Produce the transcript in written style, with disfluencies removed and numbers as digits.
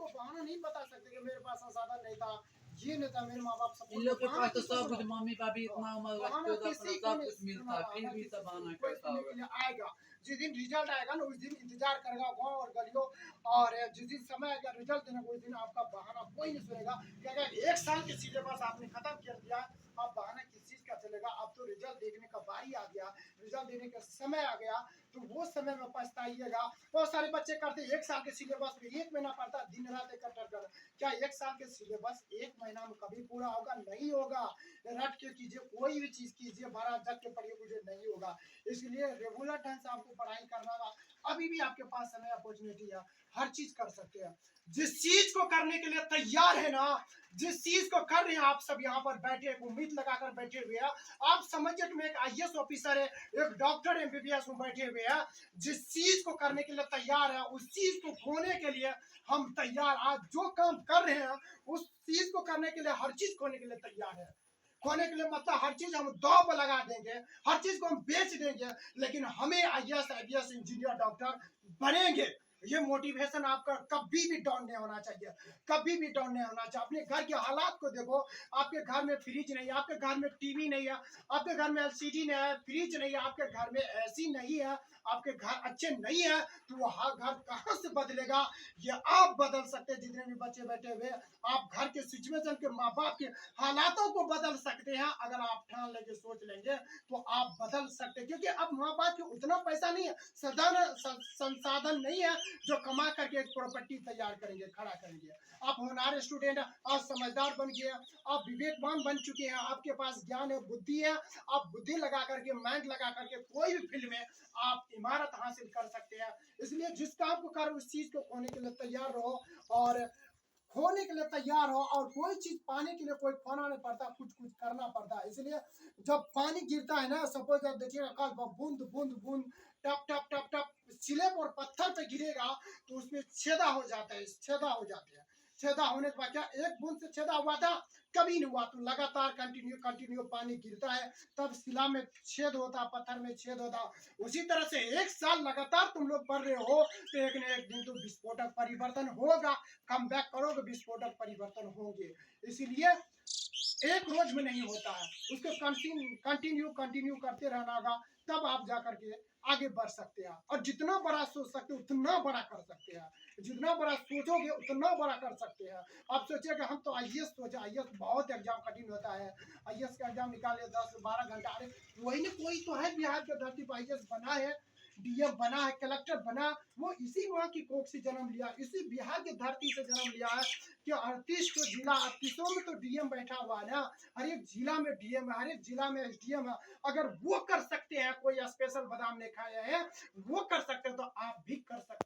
को बहाना नहीं बता सकते कि मेरे पास संसाधन नहीं था, ये नहीं था, मेरे माँ बाप इन सपोर्ट। लोग के बहाना पास तो किसको सब कुछ सुनाओ? मम्मी पापी इतना उम्र रखते बहाना हो तो अपना किसी को सब नहीं कुछ सुना, मिलता, फिर बहाना भी किसी सब को बहाना कोई करता सुनने होगा। के लिए आएगा। जिस दिन रिजल्ट आएगा ना, उस दिन इंतजार करेगा गाँव और गलियों, और जिस दिन समय आएगा रिजल्ट देने को, उस दिन आपका बहाना कोई नहीं सुनेगा कि अगर 1 साल के सिलेबस आपने खत्म कर दिया, अब बहाना किस चीज़ का चलेगा? अब तो रिजल्ट देखने का बारी आ गया, रिजल्ट देने का समय आ गया, तो वो समय में पछताइएगा। बहुत सारे बच्चे करते हैं 1 साल के सिलेबस में 1 महीना पढ़ता है, दिन-रात इकट्ठा कर। क्या 1 साल के सिलेबस 1 महीना में कभी पूरा होगा? नहीं होगा। रट के कीजिए, कोई भी चीज़ कीजिए, भरा जग के पढ़िए, मुझे नहीं होगा। इसलिए रेगुलर ढंग से आपको पढ़ाई करना होगा। अभी भी आपके पास समय, अपॉर्चुनिटी है, हर चीज़ कर सकते हैं। जिस चीज़ को करने के लिए तैयार है ना, जिस चीज़ को कर रहे हैं, आप सब यहाँ पर बैठे एक उम्मीद लगाकर बैठे हुए हैं। आप समझिए कि मैं एक आईएएस ऑफिसर है, एक डॉक्टर एमबीबीएस में बैठे हुए हैं। जिस चीज़ को करने के लिए तैयार है, उस चीज़ को खोने के लिए हम तैयार। आज जो काम कर रहे हैं, उस चीज़ को करने के लिए, हर चीज़ खोने के लिए तैयार है। खोने के लिए मतलब हर चीज हम दांव पर लगा देंगे, हर चीज को हम बेच देंगे, लेकिन हमें आईएएस आईपीएस इंजीनियर डॉक्टर बनेंगे। ये मोटिवेशन आपका कभी भी डाउन नहीं होना चाहिए, कभी भी डाउन नहीं होना चाहिए। अपने घर के हालात को देखो, आपके घर में फ्रिज नहीं है, आपके घर में टीवी नहीं है, आपके घर में एलसीडी नहीं है, फ्रिज नहीं है, आपके घर में एसी नहीं है, आपके घर अच्छे नहीं है, तो वो घर कहाँ से बदलेगा? ये आप बदल सकते हैं। जितने भी बच्चे बैठे हुए, आप घर के सिचुएशन के, माँ बाप के हालातों को बदल सकते हैं। अगर आप ठान लेंगे, सोच लेंगे, तो आप बदल सकते हैं। क्योंकि अब माँ बाप के उतना पैसा नहीं है, संसाधन नहीं है जो कमा करके एक प्रॉपर्टी तैयार करेंगे, खड़ा करेंगे। आप होनहार स्टूडेंट हैं, आप समझदार बन गए हैं, आप विवेकवान बन चुके हैं, आपके पास ज्ञान है, बुद्धि है। आप बुद्धि लगा करके, माइंड लगा करके कोई भी फील्ड में आप इमारत हासिल कर सकते हैं। इसलिए जिस काम को कर, उस चीज को खोने के लिए तैयार रहो, और खोने के लिए तैयार हो। और कोई चीज पाने के लिए कोई खोना नहीं पड़ता, कुछ कुछ करना पड़ता है। इसलिए जब पानी गिरता है ना, सपोज आप देखिएगा, कल बूंद बूंद बूंद, टप टप टप टप स्लेब और पत्थर पे गिरेगा, तो उसमें छेदा हो जाता है, छेदा हो जाते हैं। छेदा होने के बाद क्या एक बूंद से छेदा हुआ था? कभी नहीं हुआ। तो लगातार कंटिन्यू कंटिन्यू पानी गिरता है, तब शिला में छेद होता, पत्थर में छेद होता। उसी तरह से 1 साल लगातार तुम लोग पढ़ रहे हो, तो एक न एक दिन तो विस्फोटक परिवर्तन होगा। कम बैक करोगे, विस्फोटक परिवर्तन होंगे। इसीलिए एक रोज में नहीं होता है, उसको कंटिन्यू कंटिन्यू करते रहना होगा, तब आप जा करके आगे बढ़ सकते हैं। और जितना बड़ा सोच सकते हैं, उतना बड़ा कर सकते हैं। जितना बड़ा सोचोगे, उतना बड़ा कर सकते हैं। आप सोचिए कि हम तो आईएएस सोचे, आईएएस बहुत एग्जाम कठिन होता है, आईएएस का एग्जाम निकाले 10 से 12 घंटा। अरे वही ना, कोई तो है बिहार के धरती पर आईएएस बना है, डीएम बना है, कलेक्टर बना, वो इसी माँ की कोख से जन्म लिया, इसी बिहार की धरती से जन्म लिया है। कि 38 तो जिला, 38 में तो डीएम बैठा हुआ है ना, हर एक जिला में डीएम है, हर एक जिला में एसडीएम है। अगर वो कर सकते हैं, कोई स्पेशल बादाम नहीं खाए हैं, वो कर सकते हैं, तो आप भी कर सकते हैं।